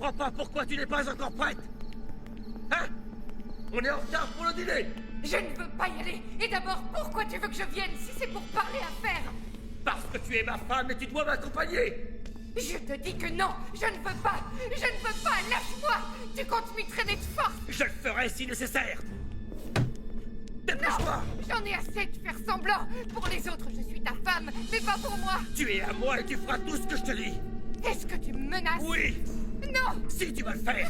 comprends pas pourquoi tu n'es pas encore prête. Hein? On est en retard pour le dîner. Je ne veux pas y aller. Et d'abord, pourquoi tu veux que je vienne si c'est pour parler affaires? Parce que tu es ma femme et tu dois m'accompagner. Je te dis que non, je ne veux pas. Je ne veux pas, lâche-moi. Tu comptes m'y traîner de force. Je le ferai si nécessaire. Dépêche-toi. J'en ai assez de faire semblant. Pour les autres, je suis ta femme, mais pas pour moi. Tu es à moi et tu feras tout ce que je te dis. Est-ce que tu me menaces? Oui. Non. Si tu vas le faire.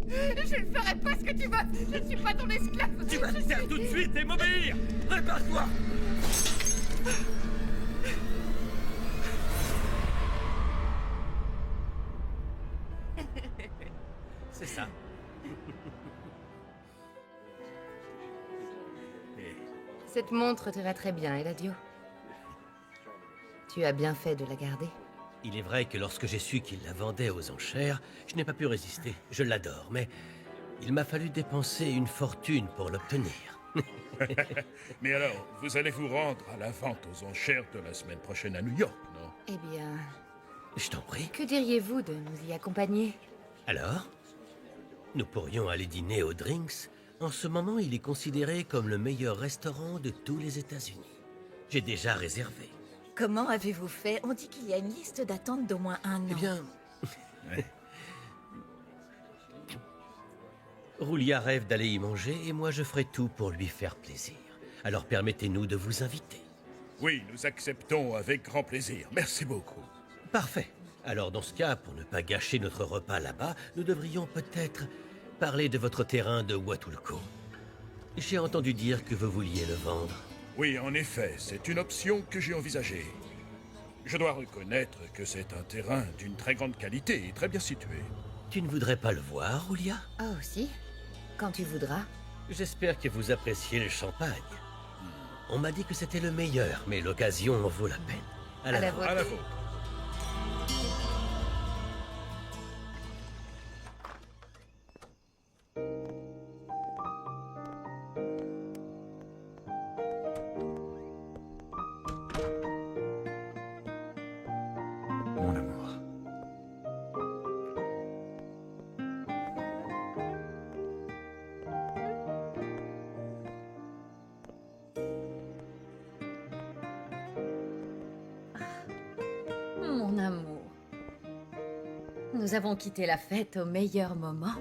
Je ne ferai pas ce que tu veux. Je ne suis pas ton esclave. Tu vas te faire tout de suite et m'obéir. Prépare-toi. C'est ça. Cette montre te va très bien, Eladio. Tu as bien fait de la garder. Il est vrai que lorsque j'ai su qu'il la vendait aux enchères, je n'ai pas pu résister. Je l'adore, mais il m'a fallu dépenser une fortune pour l'obtenir. Mais alors, vous allez vous rendre à la vente aux enchères de la semaine prochaine à New York, non? Eh bien, Je t'en prie. que diriez-vous de nous y accompagner? Alors? Nous pourrions aller dîner au Drinks. En ce moment, il est considéré comme le meilleur restaurant de tous les États-Unis. J'ai déjà réservé. Comment avez-vous fait? On dit qu'il y a une liste d'attente d'au moins 1 an. Eh bien... Roulia rêve d'aller y manger et moi je ferai tout pour lui faire plaisir. Alors permettez-nous de vous inviter. Oui, nous acceptons avec grand plaisir. Merci beaucoup. Parfait. Alors dans ce cas, pour ne pas gâcher notre repas là-bas, nous devrions peut-être parler de votre terrain de Huatulco. J'ai entendu dire que vous vouliez le vendre. Oui, en effet, c'est une option que j'ai envisagée. Je dois reconnaître que c'est un terrain d'une très grande qualité et très bien situé. Tu ne voudrais pas le voir, Roulia? Oh, si. Quand tu voudras. J'espère que vous appréciez le champagne. On m'a dit que c'était le meilleur, mais l'occasion en vaut la peine. À la vôtre. À la vôtre. Mon amour. Mon amour. Nous avons quitté la fête au meilleur moment.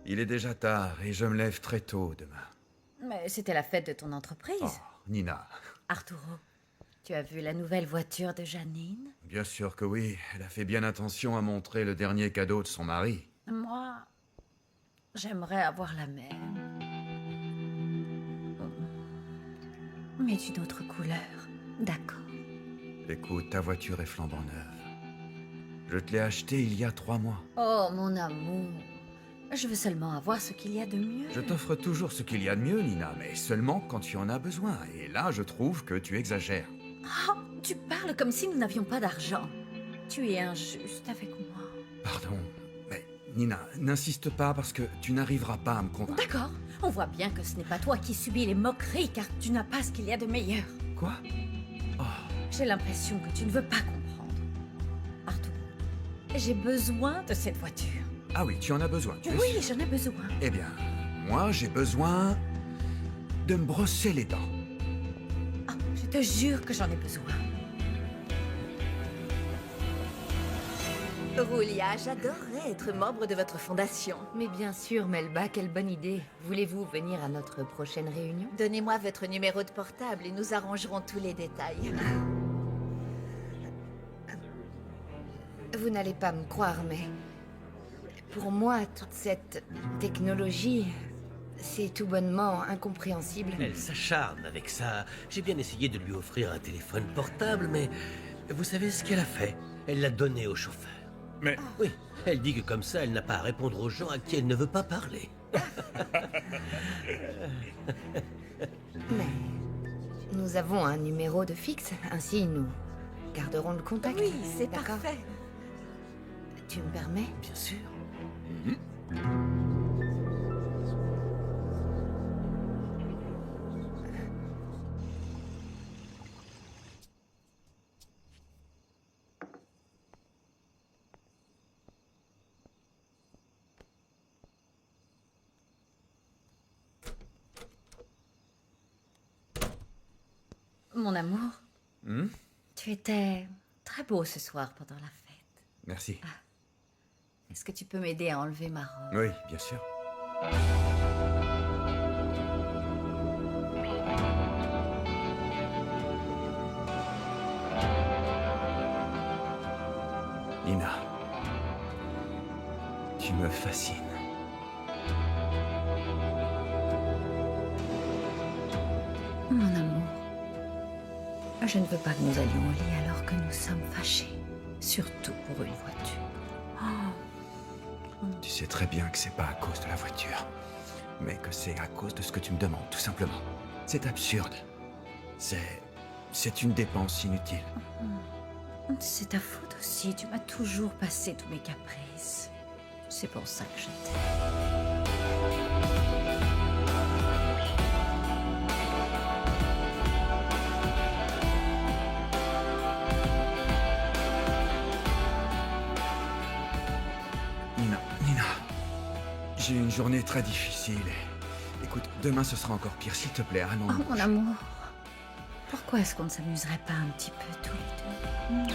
Il est déjà tard et je me lève très tôt demain. Mais c'était la fête de ton entreprise. Oh, Nina. Arturo, tu as vu la nouvelle voiture de Janine? Bien sûr que oui. Elle a fait bien attention à montrer le dernier cadeau de son mari. Moi, j'aimerais avoir la même. Mais d'une autre couleur. D'accord. Écoute, ta voiture est flambant neuve. Je te l'ai achetée il y a 3 mois. Oh, mon amour. Je veux seulement avoir ce qu'il y a de mieux. Je t'offre toujours ce qu'il y a de mieux, Nina, mais seulement quand tu en as besoin. Et là, je trouve que tu exagères. Oh, tu parles comme si nous n'avions pas d'argent. Tu es injuste avec moi. Pardon, mais Nina, n'insiste pas parce que tu n'arriveras pas à me convaincre. D'accord, on voit bien que ce n'est pas toi qui subis les moqueries car tu n'as pas ce qu'il y a de meilleur. Quoi? J'ai l'impression que tu ne veux pas comprendre. Arthur, j'ai besoin de cette voiture. Ah oui, tu en as besoin, tu es Oui, sûr? j'en ai besoin. Eh bien, moi, j'ai besoin de me brosser les dents. Ah, je te jure que j'en ai besoin. Roulia, j'adorerais être membre de votre fondation. Mais bien sûr, Melba, quelle bonne idée. Voulez-vous venir à notre prochaine réunion? Donnez-moi votre numéro de portable et nous arrangerons tous les détails. Vous n'allez pas me croire, mais... Pour moi, toute cette technologie, c'est tout bonnement incompréhensible. Elle s'acharne avec ça. J'ai bien essayé de lui offrir un téléphone portable, mais... Vous savez ce qu'elle a fait? Elle l'a donné au chauffeur. Mais Oui, elle dit que comme ça, elle n'a pas à répondre aux gens à qui elle ne veut pas parler. Mais nous avons un numéro de fixe, ainsi nous garderons le contact. Oui, c'est D'accord. parfait. Tu me permets? Bien sûr. Mon amour, Hmm? tu étais très beau ce soir pendant la fête. Merci. Est-ce que tu peux m'aider à enlever ma robe? Oui, bien sûr. Nina, tu me fascines. Mon amour, je ne veux pas que nous allions au lit alors que nous sommes fâchés. Surtout pour une voiture. Tu sais très bien que c'est pas à cause de la voiture, mais que c'est à cause de ce que tu me demandes, tout simplement. C'est absurde. C'est une dépense inutile. C'est ta faute aussi, tu m'as toujours passé tous mes caprices. C'est pour ça que je t'aime. Nina, j'ai une journée très difficile. Écoute, demain ce sera encore pire, s'il te plaît, allons. Oh mon amour, pourquoi est-ce qu'on ne s'amuserait pas un petit peu tous les deux?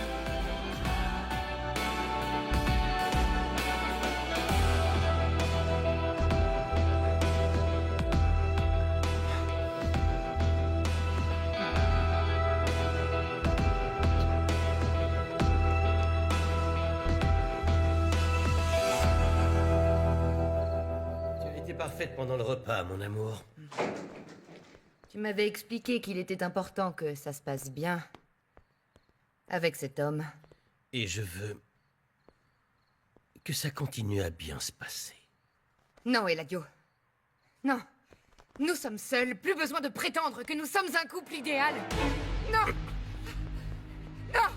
Tu as été parfaite pendant le repas, mon amour. Tu m'avais expliqué qu'il était important que ça se passe bien. Avec cet homme. Et je veux que ça continue à bien se passer. Non, Eladio. Non. Nous sommes seuls, plus besoin de prétendre que nous sommes un couple idéal. Non. Non.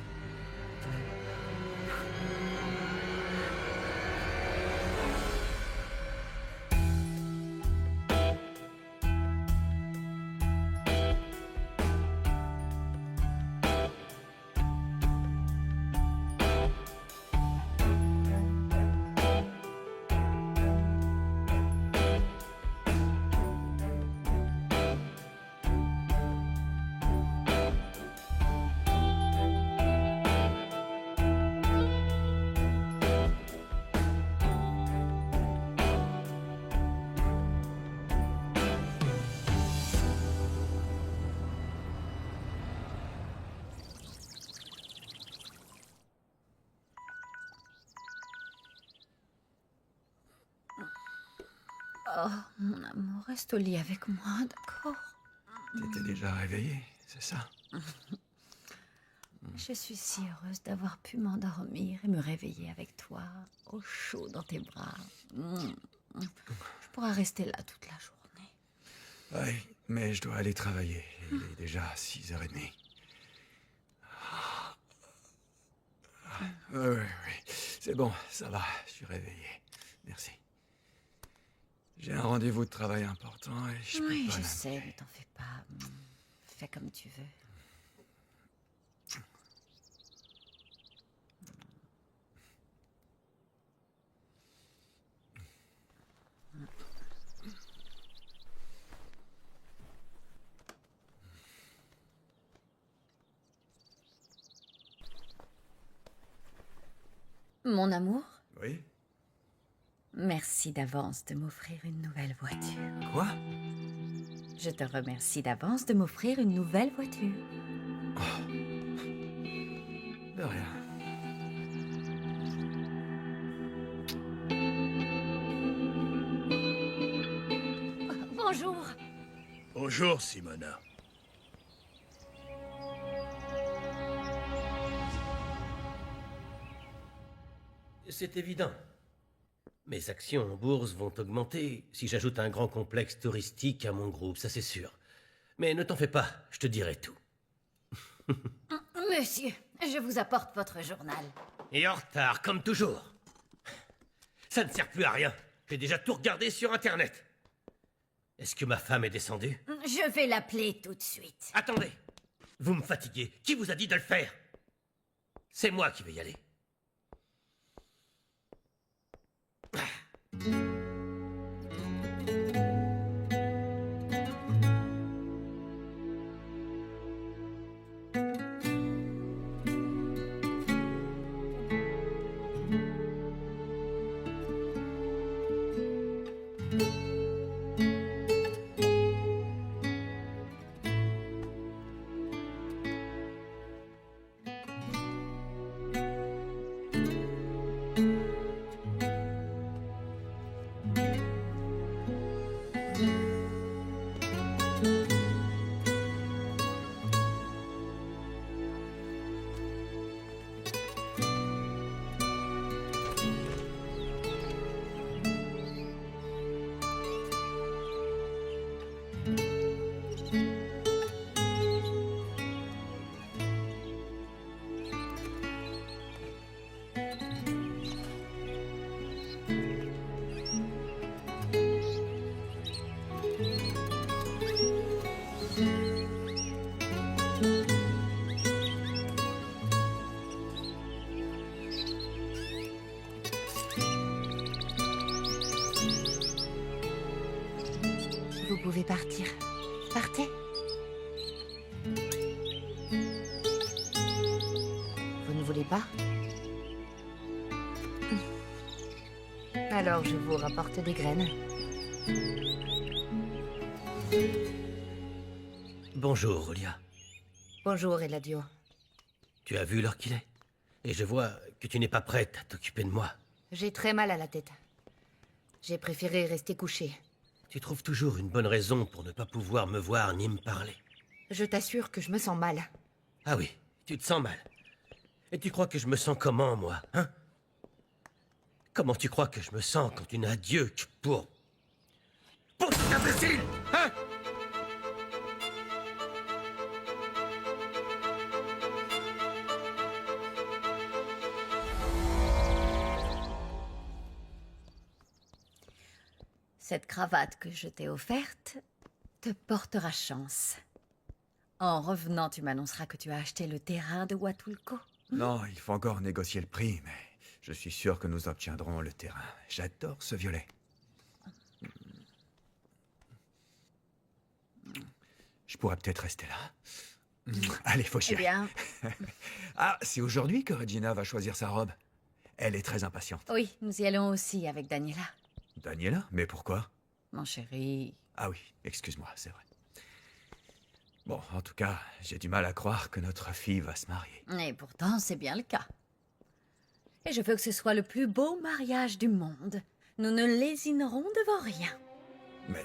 Oh, mon amour, reste au lit avec moi, d'accord? T'étais déjà réveillée, c'est ça? Je suis si heureuse d'avoir pu m'endormir et me réveiller avec toi, au chaud dans tes bras. Je pourrais rester là toute la journée. Oui, mais je dois aller travailler. Il est déjà 6h30. Oui. C'est bon, ça va, je suis réveillé. Merci. J'ai un rendez-vous de travail important et je peux Oui, pas je la sais, manquer. ne t'en fais pas. Fais comme tu veux. Mon amour, Oui? merci d'avance de m'offrir une nouvelle voiture. Quoi? Je te remercie d'avance de m'offrir une nouvelle voiture. De rien. Bonjour. Bonjour, Simona. C'est évident. Mes actions en bourse vont augmenter si j'ajoute un grand complexe touristique à mon groupe, ça c'est sûr. Mais ne t'en fais pas, je te dirai tout. Monsieur, je vous apporte votre journal. Et en retard, comme toujours. Ça ne sert plus à rien. J'ai déjà tout regardé sur Internet. Est-ce que ma femme est descendue? Je vais l'appeler tout de suite. Attendez. Vous me fatiguez. Qui vous a dit de le faire? C'est moi qui vais y aller. voulez pas? Alors je vous rapporte des graines. Bonjour, Olia. Bonjour, Eladio. Tu as vu l'heure qu'il est? Et je vois que tu n'es pas prête à t'occuper de moi. J'ai très mal à la tête. J'ai préféré rester couché. Tu trouves toujours une bonne raison pour ne pas pouvoir me voir ni me parler. Je t'assure que je me sens mal. Ah oui, tu te sens mal. Et tu crois que je me sens comment, moi, hein? Comment tu crois que je me sens quand tu n'as Dieu que pour cet imbécile, hein? Cette cravate que je t'ai offerte te portera chance. En revenant, tu m'annonceras que tu as acheté le terrain de Huatulco. Non, il faut encore négocier le prix, mais je suis sûr que nous obtiendrons le terrain. J'adore ce violet. Je pourrais peut-être rester là. Allez, faut Eh chier. bien, Ah, c'est aujourd'hui que Regina va choisir sa robe. Elle est très impatiente. oui, nous y allons aussi avec Daniela. Daniela? Mais pourquoi? Mon chéri, Ah oui, excuse-moi, c'est vrai. Bon, en tout cas, j'ai du mal à croire que notre fille va se marier. et pourtant c'est bien le cas. Et je veux que ce soit le plus beau mariage du monde. Nous ne lésinerons devant rien. Mais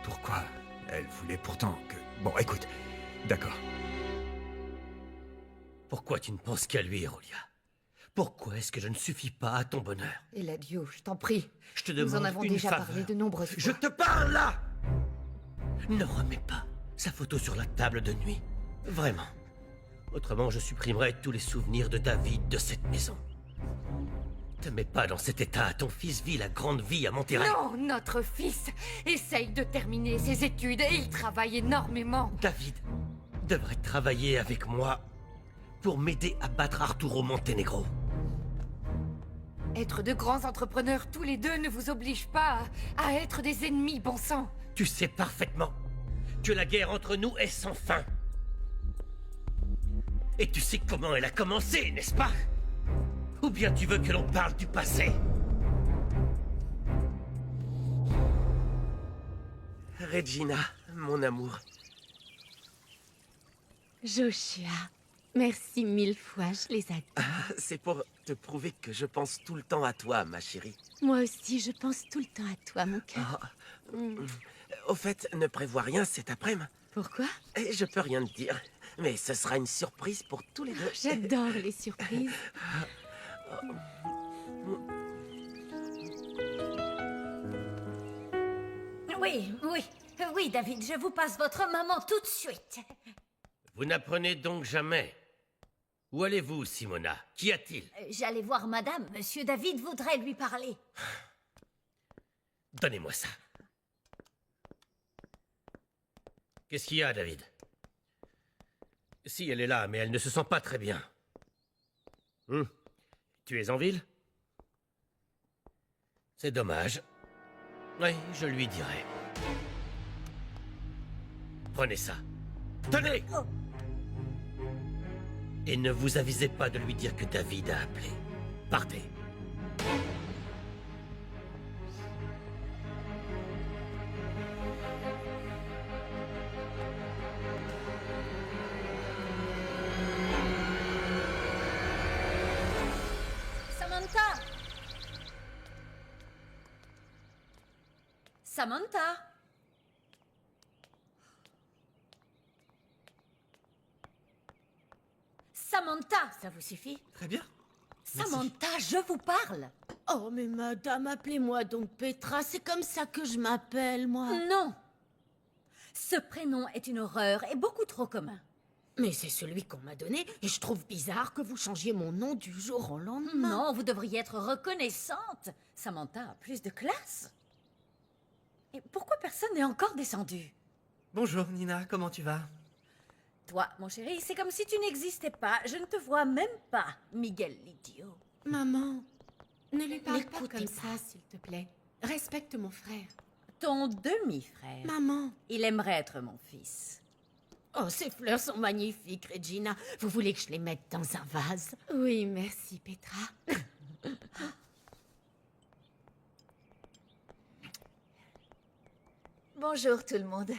pourquoi? Elle voulait pourtant que... Bon, écoute, d'accord. Pourquoi tu ne penses qu'à lui, Rolia? Pourquoi est-ce que je ne suffis pas à ton bonheur? Eladio, je t'en prie. Je te Nous demande en avons une déjà faveur. parlé de nombreuses fois. Je te parle là! Ne remets pas sa photo sur la table de nuit. Vraiment. Autrement, je supprimerai tous les souvenirs de David de cette maison. Te mets pas dans cet état. Ton fils vit la grande vie à Monterrey. Non, notre fils essaye de terminer ses études et il travaille énormément. David devrait travailler avec moi pour m'aider à battre Arturo Montenegro. Être de grands entrepreneurs tous les deux ne vous oblige pas à être des ennemis, bon sang. Tu sais parfaitement que la guerre entre nous est sans fin. Et tu sais comment elle a commencé, n'est-ce pas? Ou bien tu veux que l'on parle du passé? Regina, mon amour. Joshua, merci 1000 fois, je les adore. C'est pour te prouver que je pense tout le temps à toi, ma chérie. Moi aussi, je pense tout le temps à toi, mon cœur. Au fait, ne prévois rien cet après-midi. Pourquoi? Et je peux rien te dire, mais ce sera une surprise pour tous les deux. J'adore les surprises. Oui, David, je vous passe votre maman tout de suite. Vous n'apprenez donc jamais. Où allez-vous, Simona? Qu'y a-t-il? J'allais voir madame. Monsieur David voudrait lui parler. Donnez-moi ça. Qu'est-ce qu'il y a, David? Si, elle est là, mais elle ne se sent pas très bien. Tu es en ville? C'est dommage. Oui, je lui dirai. Prenez ça. Tenez! Et ne vous avisez pas de lui dire que David a appelé. Partez. Samantha! Samantha! Samantha, ça vous suffit? Très bien. Samantha, je vous parle. Oh, mais madame, appelez-moi donc Petra, c'est comme ça que je m'appelle, moi. Non. Ce prénom est une horreur et beaucoup trop commun. Mais c'est celui qu'on m'a donné, et je trouve bizarre que vous changiez mon nom du jour au lendemain. Non, vous devriez être reconnaissante. Samantha a plus de classe. Et pourquoi personne n'est encore descendu? Bonjour, Nina, comment tu vas? Toi, mon chéri, c'est comme si tu n'existais pas. Je ne te vois même pas, Miguel l'idiot. Maman, ne lui parle pas N'écoutez comme pas. ça, s'il te plaît. Respecte mon frère. Ton demi-frère. Maman. Il aimerait être mon fils. Oh, ces fleurs sont magnifiques, Regina. Vous voulez que je les mette dans un vase? Oui, merci, Petra. Bonjour tout le monde.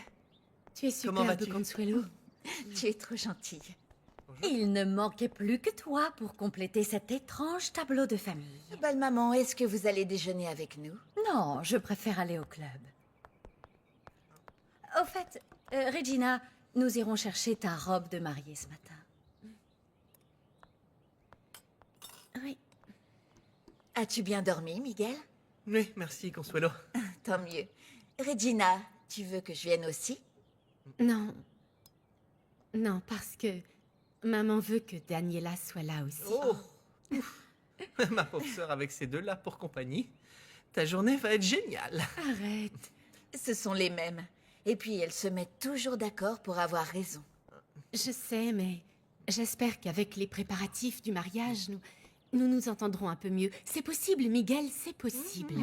Tu es superbe, Consuelo. Tu es trop gentille. Il ne manquait plus que toi pour compléter cet étrange tableau de famille. Belle maman, est-ce que vous allez déjeuner avec nous? Non, je préfère aller au club. Au fait, Regina, nous irons chercher ta robe de mariée ce matin. Oui. As-tu bien dormi, Miguel? Oui, merci, Consuelo. Tant mieux. Regina, tu veux que je vienne aussi? Non. Non, parce que maman veut que Daniela soit là aussi. Oh Ma pauvre sœur avec ces deux-là pour compagnie. Ta journée va être géniale. Arrête. Ce sont les mêmes. Et puis elles se mettent toujours d'accord pour avoir raison. Je sais, mais j'espère qu'avec les préparatifs du mariage, nous nous entendrons un peu mieux. C'est possible, Miguel, c'est possible.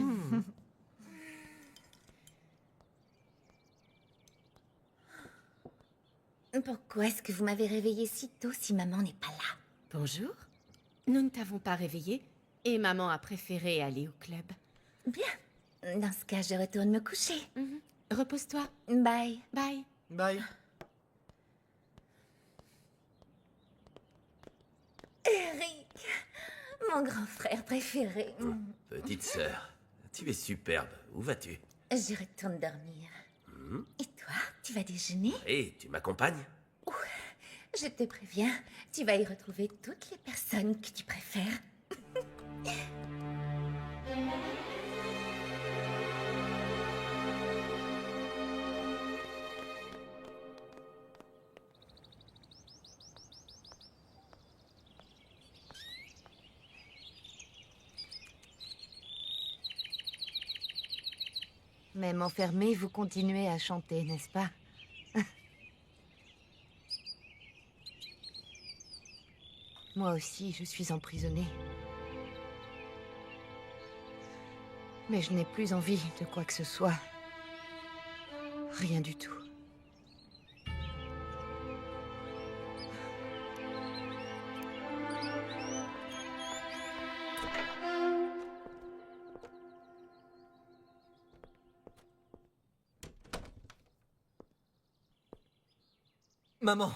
Pourquoi est-ce que vous m'avez réveillée si tôt si maman n'est pas là? Bonjour. Nous ne t'avons pas réveillé et maman a préféré aller au club. Bien. Dans ce cas, je retourne me coucher. Repose-toi. Bye. Bye. Bye. Eric, mon grand frère préféré. Petite sœur, tu es superbe. Où vas-tu? Je retourne dormir. Et toi, tu vas déjeuner? Et tu m'accompagnes? Je te préviens, tu vas y retrouver toutes les personnes que tu préfères. Même enfermé, vous continuez à chanter, n'est-ce pas? Moi aussi, je suis emprisonnée. Mais je n'ai plus envie de quoi que ce soit. Rien du tout. Maman.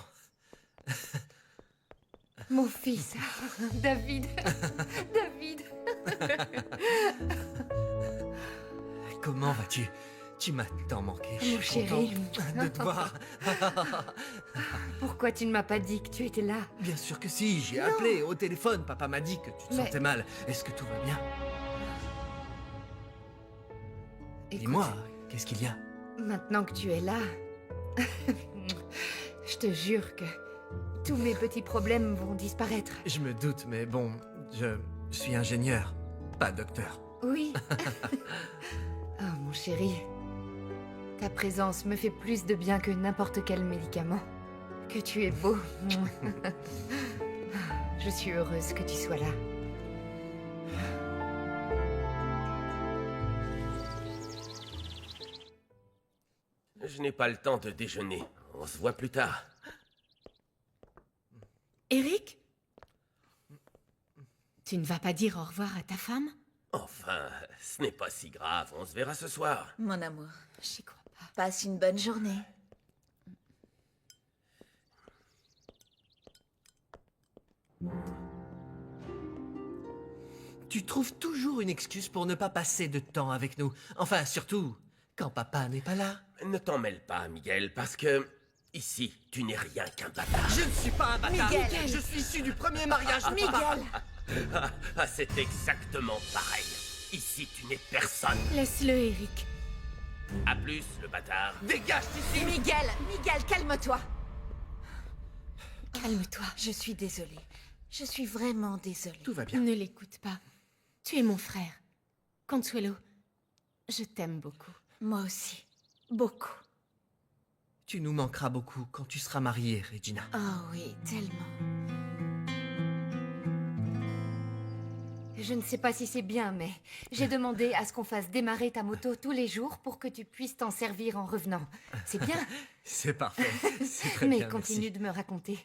Mon fils, David. David. Comment vas-tu? Tu m'as tant manqué. Je Mon suis chéri. content de te voir. Pourquoi tu ne m'as pas dit que tu étais là? Bien sûr que si, j'ai appelé au téléphone. Papa m'a dit que tu te Mais- sentais mal. Est-ce que tout va bien? Écoute, Dis-moi, qu'est-ce qu'il y a? maintenant que tu es là, je te jure que tous mes petits problèmes vont disparaître. Je me doute, mais bon, je suis ingénieur, pas docteur. Oui. Oh, mon chéri. Ta présence me fait plus de bien que n'importe quel médicament. Que tu es beau. Je suis heureuse que tu sois là. Je n'ai pas le temps de déjeuner. On se voit plus tard. Eric? Tu ne vas pas dire au revoir à ta femme? Enfin, ce n'est pas si grave. On se verra ce soir. Mon amour, J'y crois pas. passe une bonne journée. Tu trouves toujours une excuse pour ne pas passer de temps avec nous. Enfin, surtout, quand papa n'est pas là. Ne t'en mêle pas, Miguel, parce que... Ici, tu n'es rien qu'un bâtard. Je ne suis pas un bâtard. Miguel. Je suis issu du premier mariage de Miguel! papa. C'est exactement pareil. Ici, tu n'es personne. Laisse-le, Eric. À plus, le bâtard. Dégage d'ici. Miguel! Miguel, calme-toi! Calme-toi. Je suis désolée. Je suis vraiment désolée. Tout va bien. Ne l'écoute pas. Tu es mon frère. Consuelo, je t'aime beaucoup. Moi aussi. Beaucoup. Tu nous manqueras beaucoup quand tu seras mariée, Regina. Oh oui, tellement. Je ne sais pas si c'est bien, mais j'ai demandé à ce qu'on fasse démarrer ta moto tous les jours pour que tu puisses t'en servir en revenant. C'est bien, C'est parfait. C'est très mais bien, continue de me raconter.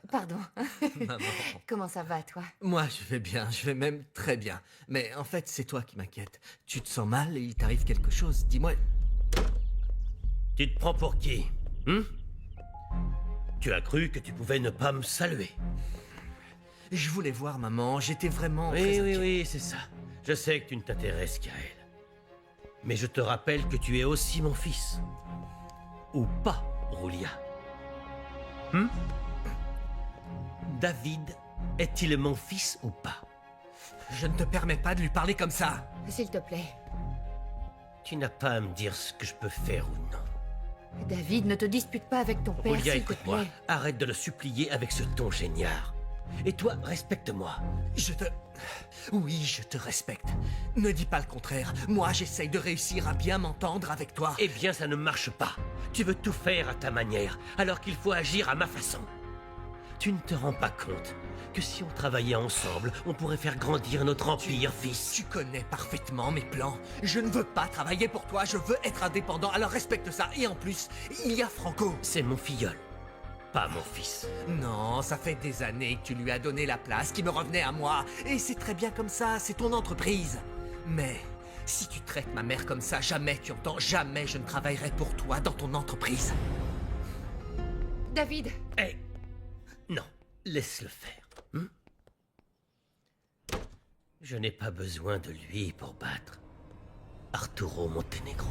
Pardon. merci. Maman. Comment ça va, toi? Moi, je vais bien, je vais même très bien. Mais en fait, c'est toi qui m'inquiète. Tu te sens mal et il t'arrive quelque chose. Dis-moi. Tu te prends pour qui? Tu as cru que tu pouvais ne pas me saluer. Je voulais voir maman, j'étais vraiment. Oui, très oui, inquiet. oui, c'est ça. Je sais que tu ne t'intéresses qu'à elle. Mais je te rappelle que tu es aussi mon fils. Ou pas, Roulia. David est-il mon fils ou pas? Je ne te permets pas de lui parler comme ça. S'il te plaît. Tu n'as pas à me dire ce que je peux faire ou non. David, ne te dispute pas avec ton père, Roulia, s'il te écoute-moi. plaît. Arrête de le supplier avec ce ton géniard. Et toi, respecte-moi. Je te... Oui, je te respecte. Ne dis pas le contraire. Moi, j'essaye de réussir à bien m'entendre avec toi. Eh bien, ça ne marche pas. Tu veux tout faire à ta manière, alors qu'il faut agir à ma façon. Tu ne te rends pas compte que si on travaillait ensemble, on pourrait faire grandir notre empire, fils. Tu connais parfaitement mes plans. Je ne veux pas travailler pour toi, je veux être indépendant, alors respecte ça. Et en plus, il y a Franco. C'est mon filleul, pas mon fils. Non, ça fait des années que tu lui as donné la place qui me revenait à moi. Et c'est très bien comme ça, c'est ton entreprise. Mais si tu traites ma mère comme ça, jamais tu entends, jamais je ne travaillerai pour toi dans ton entreprise. David, Eh, non, laisse-le faire. Je n'ai pas besoin de lui pour battre Arturo Montenegro.